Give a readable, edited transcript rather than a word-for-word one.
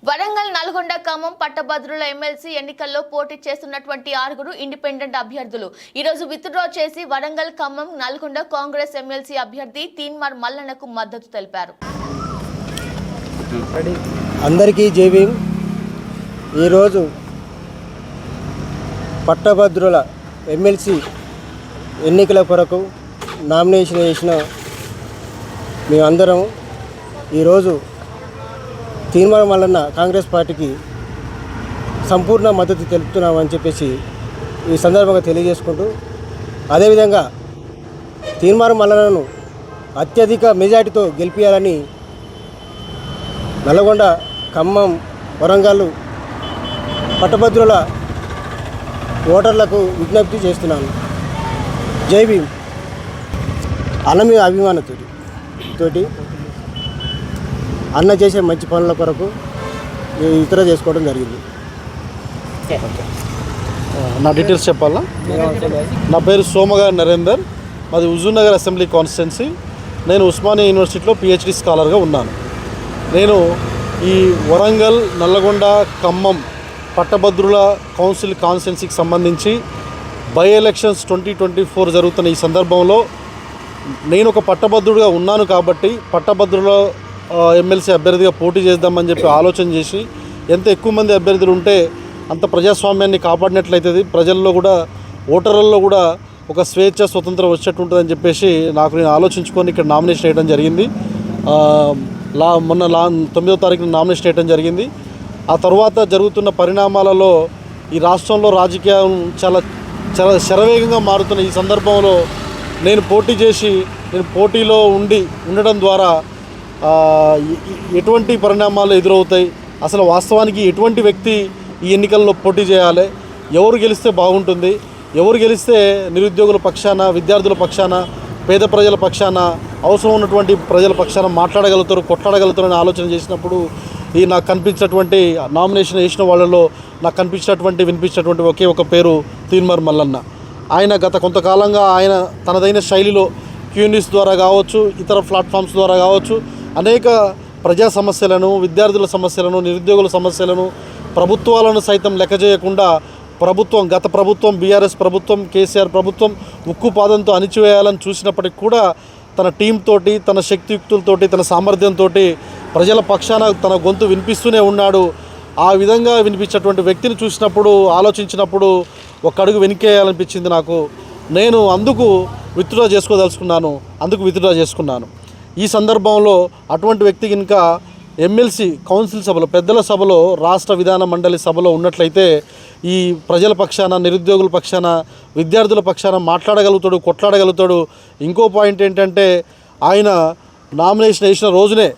వరంగల్, నల్గొండ, ఖమ్మం పట్టభద్రుల ఎమ్మెల్సీ ఎన్నికల్లో పోటీ చేస్తున్నటువంటి 6 ఇండిపెండెంట్ అభ్యర్థులు ఈ రోజు విత్డ్రా చేసి వరంగల్, ఖమ్మం, నల్గొండ కాంగ్రెస్ ఎమ్మెల్సీ అభ్యర్థి తీన్మార్ మల్లన్నకు మద్దతు తెలిపారు. అందరికీ జై భీమ్. ఈరోజు పట్టభద్రుల ఎమ్మెల్సీ ఎన్నికల కొరకు నామినేషన్ చేసిన మేమందరం ఈరోజు తీన్మార్ మల్లన్న కాంగ్రెస్ పార్టీకి సంపూర్ణ మద్దతు తెలుపుతున్నామని చెప్పేసి ఈ సందర్భంగా తెలియజేసుకుంటూ, అదేవిధంగా తీన్మార్ మల్లన్నను అత్యధిక మెజార్టీతో గెలిపించాలని నల్గొండ, ఖమ్మం, వరంగల్ పట్టభద్రుల ఓటర్లకు విజ్ఞప్తి చేస్తున్నాను. జై భీమ్. అన్న మీ అభిమానంతోటి అన్న చేసే మంచి పనుల కొరకు ఇతర చేసుకోవడం జరిగింది. నా డీటెయిల్స్ చెప్పాలా? నా పేరు సోమగారి నరేందర్, మాది హుజూర్నగర్ అసెంబ్లీ కాన్స్టిట్యున్సీ. నేను ఉస్మానియా యూనివర్సిటీలో పిహెచ్డి స్కాలర్గా ఉన్నాను. నేను ఈ వరంగల్, నల్లగొండ, ఖమ్మం పట్టభద్రుల కౌన్సిల్ కాన్స్టిట్యున్సీకి సంబంధించి బై ఎలక్షన్స్ 2024 జరుగుతున్న ఈ సందర్భంలో నేను ఒక పట్టభద్రుడిగా ఉన్నాను కాబట్టి పట్టభద్రుల ఎమ్మెల్సీ అభ్యర్థిగా పోటీ చేద్దామని చెప్పి ఆలోచన చేసి, ఎంత ఎక్కువ మంది అభ్యర్థులు ఉంటే అంత ప్రజాస్వామ్యాన్ని కాపాడినట్లయితుంది, ప్రజల్లో కూడా ఓటర్లలో కూడా ఒక స్వేచ్ఛ, స్వతంత్రం వచ్చేట్టు ఉంటుందని చెప్పేసి నేను ఆలోచించుకొని ఇక్కడ నామినేషన్ వేయడం జరిగింది. మొన్న 9వ తారీఖున నామినేషన్ వేయడం జరిగింది. ఆ తర్వాత జరుగుతున్న పరిణామాలలో ఈ రాష్ట్రంలో రాజకీయం చాలా చాలా శరవేగంగా మారుతున్న ఈ సందర్భంలో నేను పోటీలో ఉండడం ద్వారా ఎటువంటి పరిణామాలు ఎదురవుతాయి, అసలు వాస్తవానికి ఎటువంటి వ్యక్తి ఈ ఎన్నికల్లో పోటీ చేయాలి, ఎవరు గెలిస్తే బాగుంటుంది, ఎవరు గెలిస్తే నిరుద్యోగుల పక్షాన, విద్యార్థుల పక్షాన, పేద ప్రజల పక్షాన, అవసరం ఉన్నటువంటి ప్రజల పక్షాన మాట్లాడగలుగుతారు, కొట్లాడగలుగుతారు అని ఆలోచన చేసినప్పుడు నాకు కనిపించినటువంటి నామినేషన్ వేసిన వాళ్ళలో నాకు వినిపించినటువంటి ఒకే ఒక పేరు తీన్మార్ మల్లన్న. ఆయన గత కొంతకాలంగా ఆయన తనదైన శైలిలో క్యూనిస్ ద్వారా కావచ్చు, ఇతర ప్లాట్ఫామ్స్ ద్వారా కావచ్చు, అనేక ప్రజా సమస్యలను, విద్యార్థుల సమస్యలను, నిరుద్యోగుల సమస్యలను, ప్రభుత్వాలను సైతం లెక్క చేయకుండా గత ప్రభుత్వం బీఆర్ఎస్ ప్రభుత్వం, కేసీఆర్ ప్రభుత్వం ఉక్కుపాదంతో అణిచివేయాలని చూసినప్పటికీ కూడా తన టీంతోటి, తన శక్తియుక్తులతోటి, తన సామర్థ్యంతో ప్రజల పక్షాన తన గొంతు వినిపిస్తూనే ఉన్నాడు. ఆ విధంగా వినిపించేటువంటి వ్యక్తిని చూసినప్పుడు, ఆలోచించినప్పుడు ఒక అడుగు వెనకేయాలనిపించింది నాకు. నేను అందుకు విత్డ్రా చేసుకున్నాను. ఈ సందర్భంలో అటువంటి వ్యక్తికి ఇంకా ఎమ్మెల్సీ కౌన్సిల్ సభలో, పెద్దల సభలో, రాష్ట్ర విధాన మండలి సభలో ఉన్నట్లయితే ఈ ప్రజల పక్షాన, నిరుద్యోగుల పక్షాన, విద్యార్థుల పక్షాన మాట్లాడగలుగుతాడు, కొట్లాడగలుగుతాడు. ఇంకో పాయింట్ ఏంటంటే ఆయన నామినేషన్ వేసిన రోజునే